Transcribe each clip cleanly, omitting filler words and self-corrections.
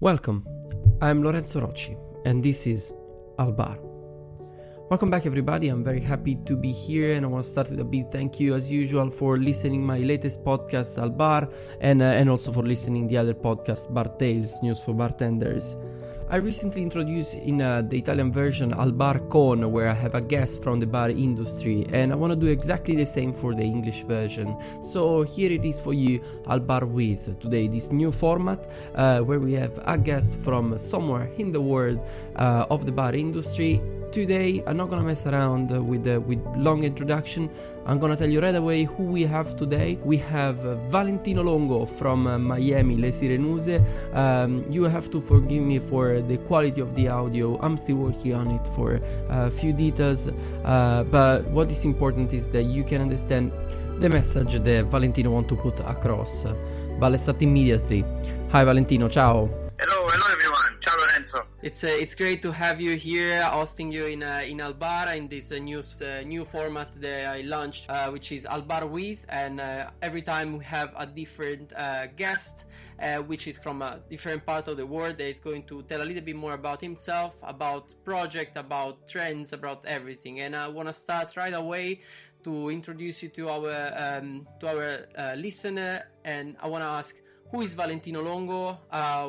Welcome, I'm Lorenzo Rocci, and this is Al Bar. Welcome back everybody, I'm very happy to be here, and I want to start with a big thank you as usual for listening my latest podcast Al Bar, and also for listening the other podcast Bar Tales, News for Bartenders. I recently introduced in the Italian version Al Bar Con, where I have a guest from the bar industry, and I want to do exactly the same for the English version. So here it is for you, Al Bar With. Today this new format where we have a guest from somewhere in the world of the bar industry. Today I'm not gonna mess around with long introduction. I'm gonna tell you right away who we have today. We have Valentino Longo from Miami, Le Sirenuse. You have to forgive me for the quality of the audio. I'm still working on it for a few details, but what is important is that you can understand the message that Valentino want to put across. But let's start immediately. Hi Valentino, ciao. Hello everyone. Ciao Lorenzo. It's great to have you here, hosting you in Al Bar in this new format that I launched, which is Al Bar With, and every time we have a different guest, which is from a different part of the world, that is going to tell a little bit more about himself, about project, about trends, about everything. And I want to start right away to introduce you to our listener, and I want to ask, who is Valentino Longo?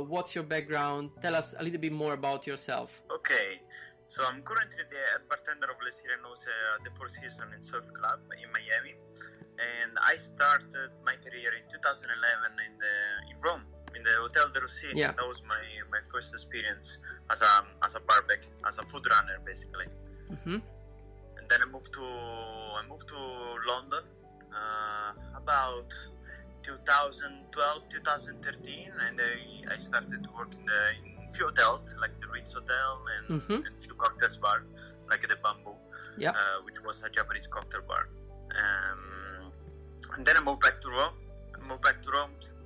What's your background? Tell us a little bit more about yourself. Okay, so I'm currently the head bartender of Le Sirenuse at the Four Seasons and Surf Club in Miami, and I started my career in 2011 in Rome, in the Hotel de Rossi. Yeah. That was my first experience as a barback, as a food runner basically. Mm-hmm. And then I moved to London about 2012, 2013, and I started to work in a few hotels, like the Ritz Hotel and a few cocktails bar, like the Bamboo, which was a Japanese cocktail bar. And then I moved back to Rome.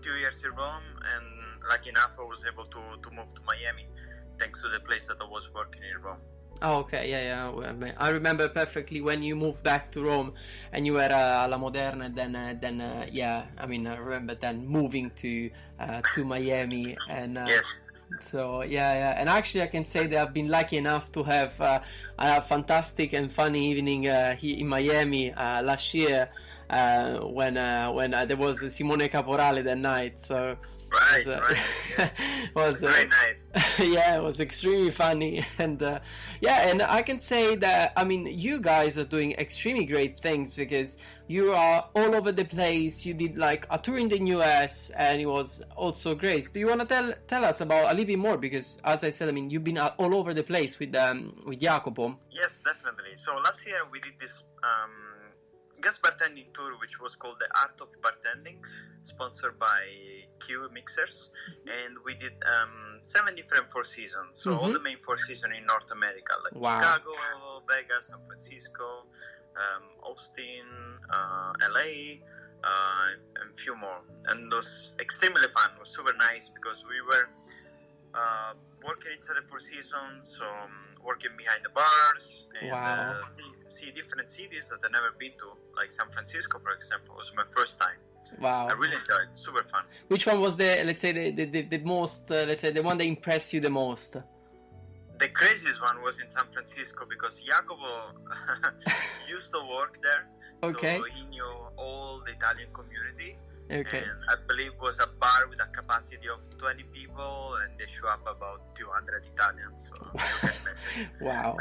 2 years in Rome, and lucky enough I was able to move to Miami, thanks to the place that I was working in Rome. Oh, okay, yeah. I remember perfectly when you moved back to Rome and you were at La Moderna, and then I remember then moving to Miami, and yes. So and actually I can say that I've been lucky enough to have a fantastic and funny evening here in Miami last year when there was Simone Caporale that night. So. Right. Was great night. Yeah, it was extremely funny, and and I can say that you guys are doing extremely great things, because you are all over the place. You did like a tour in the US, and it was also great. Do you want to tell us about a little bit more? Because as I said, you've been all over the place with Jacopo. Yes, definitely. So last year we did this guest bartending tour, which was called the Art of Bartending, sponsored by Q Mixers, and we did 7 different Four Seasons, so all the main Four Seasons in North America, like Chicago, Vegas, San Francisco, Austin, LA, and a few more. And it was extremely fun. It was super nice because we were working inside the Four Seasons, so working behind the bars, and see different cities that I've never been to, like San Francisco, for example. It was my first time. Wow. I really enjoyed it. Super fun. Which one was the most, the one that impressed you the most? The craziest one was in San Francisco, because Jacopo used to work there. Okay. So he knew all the Italian community. Okay. And I believe it was a bar with a capacity of 20 people, and they show up about 200 Italians. So you can imagine. Wow.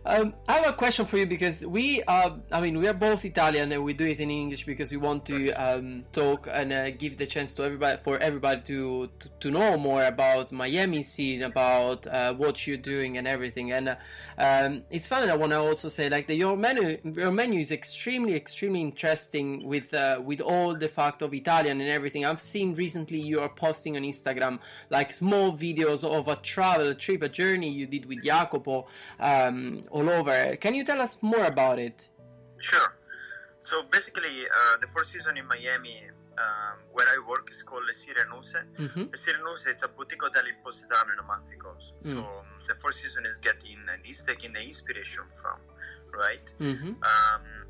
I have a question for you, because we are both Italian, and we do it in English because we want to talk and give the chance to everybody to know more about Miami scene, about what you're doing and everything. And it's fun. And I want to also say, like, that your menu is extremely interesting with all the fact of Italian and everything. I've seen recently you are posting on Instagram like small videos of a trip, a journey you did with Jacopo all over. Can you tell us more about it? Sure. So basically, the Four Seasons in Miami, where I work, is called Le Sirenuse. Le Sirenuse is a boutique hotel in Positano in Amalfi Coast. So the Four Seasons is taking the inspiration from, right?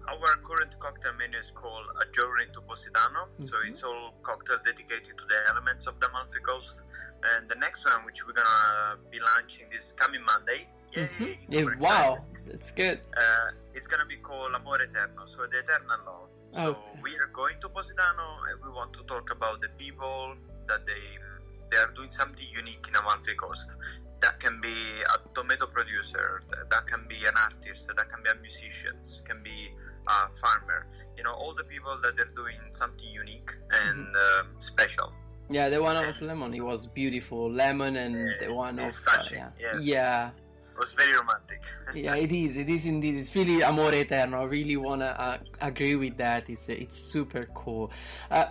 Our current cocktail menu is called A Journey to Positano. So it's all cocktail dedicated to the elements of the Amalfi next one, which we're gonna be launching this coming Monday. Yay! Yeah, wow, that's good. It's gonna be called Amore Eterno, so the eternal love. So we are going to Positano, and we want to talk about the people that they are doing something unique in Amalfi Coast. That can be a tomato producer, that can be an artist, that can be a musician, can be a farmer. All the people that are doing something unique and special. Yeah, the one of lemon, it was beautiful. Lemon and the one of yeah. It was very romantic. Yeah, it is indeed. It's really amore eterno. I really wanna agree with that. It's super cool.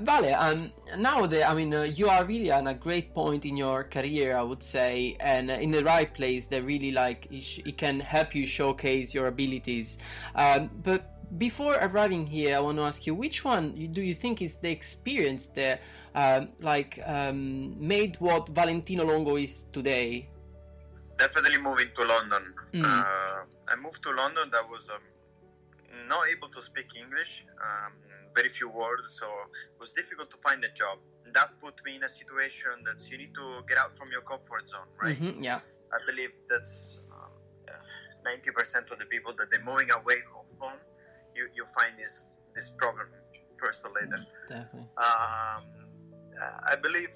Vale, now that you are really at a great point in your career, I would say, and in the right place. That really it can help you showcase your abilities. But before arriving here, I want to ask you, which one do you think is the experience that made what Valentino Longo is today? Definitely moving to London. I moved to London. I was not able to speak English, very few words, so it was difficult to find a job. That put me in a situation that you need to get out from your comfort zone, right? Yeah. I believe that's 90% of the people that they're moving away from home. You find this problem first or later. Definitely. I believe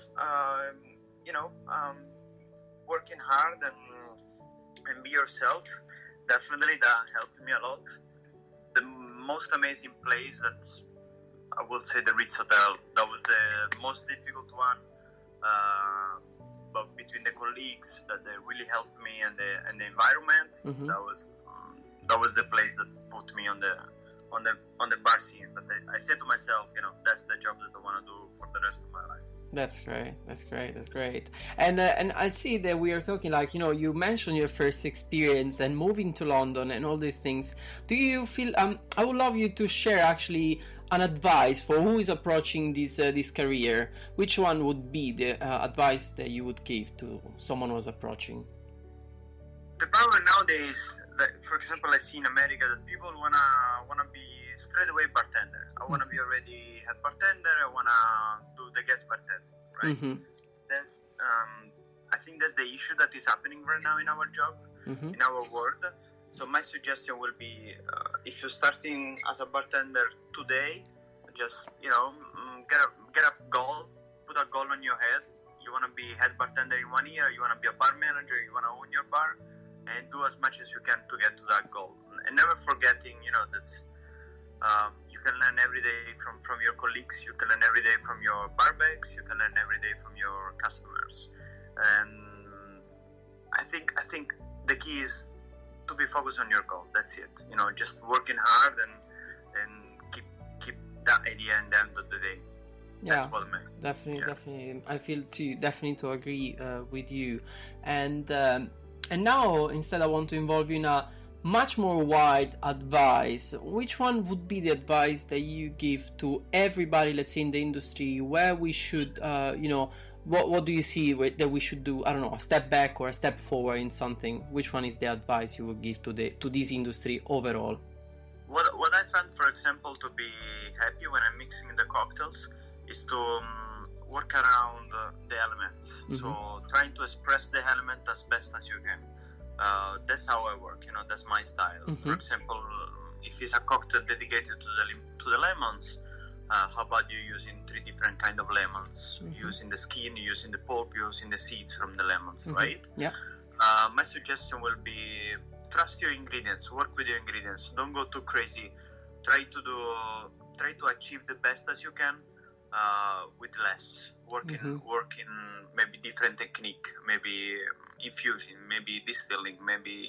working hard and be yourself, definitely that helped me a lot. The most amazing place, that I would say the Ritz Hotel, that was the most difficult one, but between the colleagues that they really helped me and the environment, that was the place that put me on the bar scene. But I said to myself, that's the job that I want to do for the rest of my life. That's great. And I see that we are talking you mentioned your first experience and moving to London and all these things. Do you feel I would love you to share actually an advice for who is approaching this career. Which one would be the advice that you would give to someone who's approaching? The problem nowadays, for example, I see in America that people wanna be straight away bartender. I wanna be already head bartender. I wanna do the guest bartender, right? That's I think that's the issue that is happening right now in our job, in our world. So my suggestion will be, if you're starting as a bartender today, just get a goal, put a goal on your head. You wanna be head bartender in 1 year. You wanna be a bar manager. You wanna own your bar. And do as much as you can to get to that goal, and never forgetting, that's you can learn every day from your colleagues. You can learn every day from your barbacks. You can learn every day from your customers. And I think the key is to be focused on your goal. That's it. Just working hard and keep that idea in the end of the day. Yeah, definitely. I feel definitely to agree with you. And now, instead, I want to involve you in a much more wide advice. Which one would be the advice that you give to everybody, let's say, in the industry, where we should, what do you see that we should do? I don't know, a step back or a step forward in something. Which one is the advice you would give to this industry overall? What I found, for example, to be happy when I'm mixing the cocktails is to work around the elements. So trying to express the element as best as you can. That's how I work. That's my style. For example, if it's a cocktail dedicated to the lemons, how about you using 3 different kind of lemons? Using the skin, using the pulp, using the seeds from the lemons, right? Yeah. My suggestion will be, trust your ingredients. Work with your ingredients. Don't go too crazy. Try to achieve the best as you can. With less, working maybe different technique, maybe infusing, maybe distilling, maybe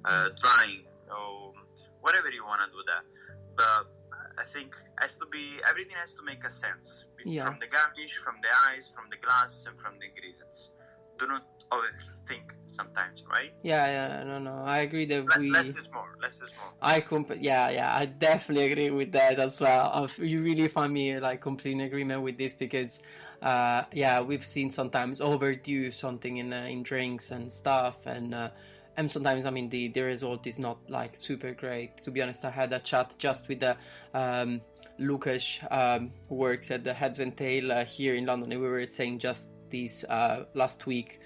drying, or whatever you want to do that. But I think everything has to make a sense, from the garnish, from the ice, from the glass, and from the ingredients. Do not overthink sometimes, right? No, I agree that less is more. I definitely agree with that as well. You really find me complete in agreement with this, because we've seen sometimes overdo something in drinks and stuff, and sometimes the result is not super great. To be honest, I had a chat just with the Lucas who works at the Heads and Tail here in London, and we were saying just this last week,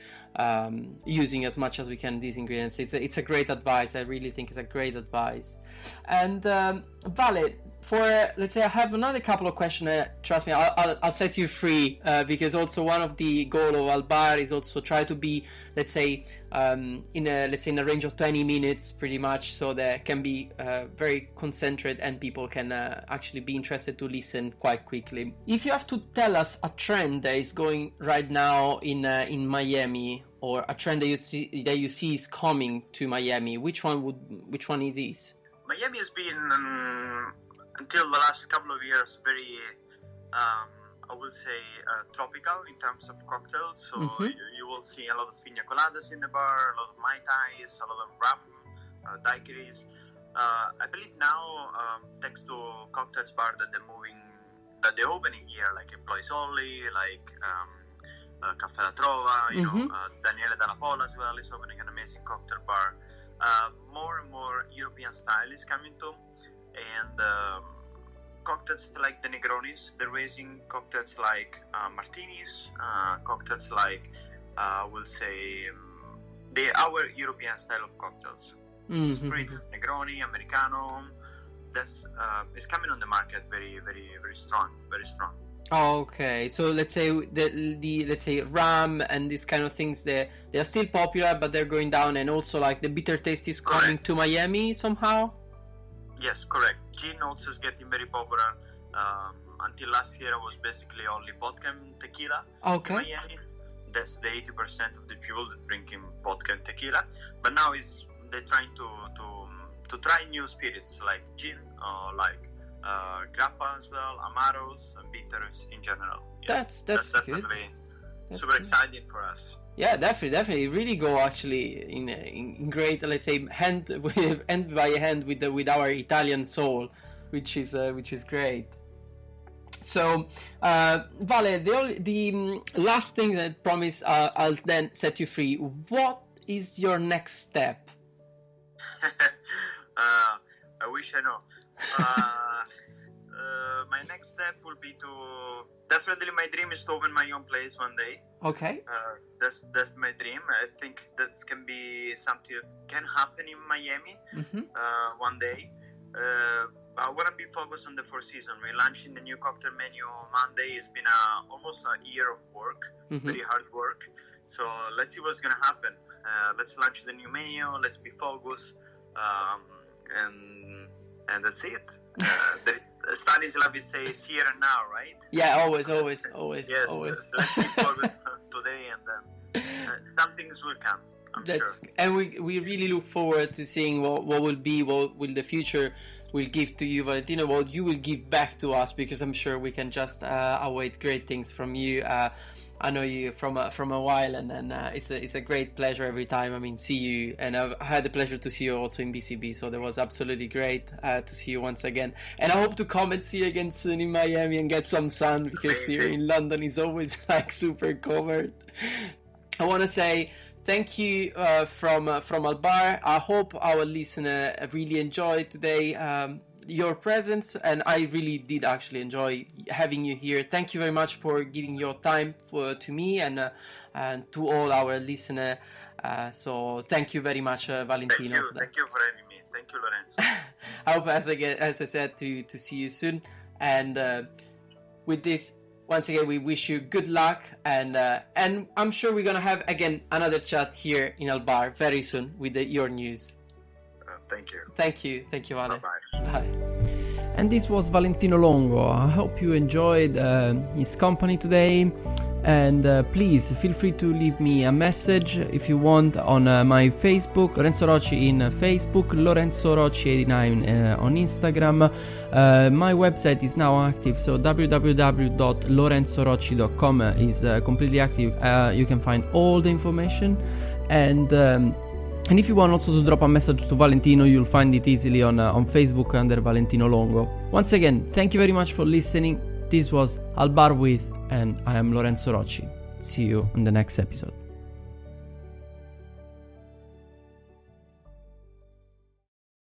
using as much as we can these ingredients. It's a great advice. I really think it's a great advice. And Vale, for let's say I have another couple of questions. Trust me, I'll set you free, because also one of the goal of Albar is also try to be, let's say, in a range of 20 minutes pretty much, so that can be very concentrated and people can actually be interested to listen quite quickly. If you have to tell us a trend that is going right now in Miami, or a trend that you see is coming to Miami, which one is this? Miami has been until the last couple of years very I would say tropical in terms of cocktails. So you will see a lot of pina coladas in the bar, a lot of mai tais, a lot of rum, daiquiris. I believe now thanks to cocktails bar that they're opening here, like Ploisoli, like Caffè La Trova, you know, Daniele Dalla Pola as well is opening an amazing cocktail bar. More and more European style is coming too, and cocktails like the Negronis, they're raising cocktails like martinis, cocktails like we'll say our European style of cocktails. Spritz, Negroni, Americano. That's is coming on the market very, very, very strong, very strong. Oh, okay, so let's say the let's say rum and these kind of things, they are still popular, but they're going down, and also like the bitter taste is coming to Miami somehow. Yes, correct. Gin also is getting very popular. Until last year, it was basically only vodka and tequila in Miami. That's the 80% of the people that drinking vodka and tequila. But now they're trying to try new spirits like gin, like grappa as well, amaros, and bitters in general. Yeah, that's definitely good. Super exciting for us. Yeah, definitely. Really go actually in great, let's say, hand by hand with our Italian soul, which is great. So, Vale, the last thing that I promise, I'll then set you free. What is your next step? I wish I know. My next step will be definitely my dream is to open my own place one day. Okay. That's my dream. I think that can be something that can happen in Miami one day. I want to be focused on the Four Seasons. We're launching the new cocktail menu Monday. It's been almost a year of work, very hard work. So let's see what's gonna happen. Let's launch the new menu. Let's be focused, and that's it. Stanislavski says here and now, right? Yeah, always. Yes, always. Let's keep focused today, and then some things will come. I'm sure. And we really look forward to seeing what will the future will give to you, Valentino, what you will give back to us, because I'm sure we can just await great things from you. I know you from a while, and it's a great pleasure every time. I mean, see you, and I've had the pleasure to see you also in BCB. So that was absolutely great to see you once again. And I hope to come and see you again soon in Miami and get some sun, because here in London is always like super covered. I want to say thank you from Albar. I hope our listener really enjoyed today. Your presence, and I really did actually enjoy having you here. Thank you very much for giving your time to me and to all our listeners. So thank you very much, Valentino. Thank you for having me. Thank you, Lorenzo. I hope, as I said, to see you soon. And with this, once again, we wish you good luck, and I'm sure we're gonna have again another chat here in Albar very soon with your news. Thank you. Thank you, Vale. Bye. And this was Valentino Longo. I hope you enjoyed his company today. And please feel free to leave me a message if you want on my Facebook, Lorenzo Rocci in Facebook, Lorenzo Rocci 89 on Instagram. My website is now active, so www.lorenzorocci.com is completely active. You can find all the information, and if you want also to drop a message to Valentino, you'll find it easily on Facebook under Valentino Longo. Once again, thank you very much for listening. This was Albar with, and I am Lorenzo Rocci. See you in the next episode.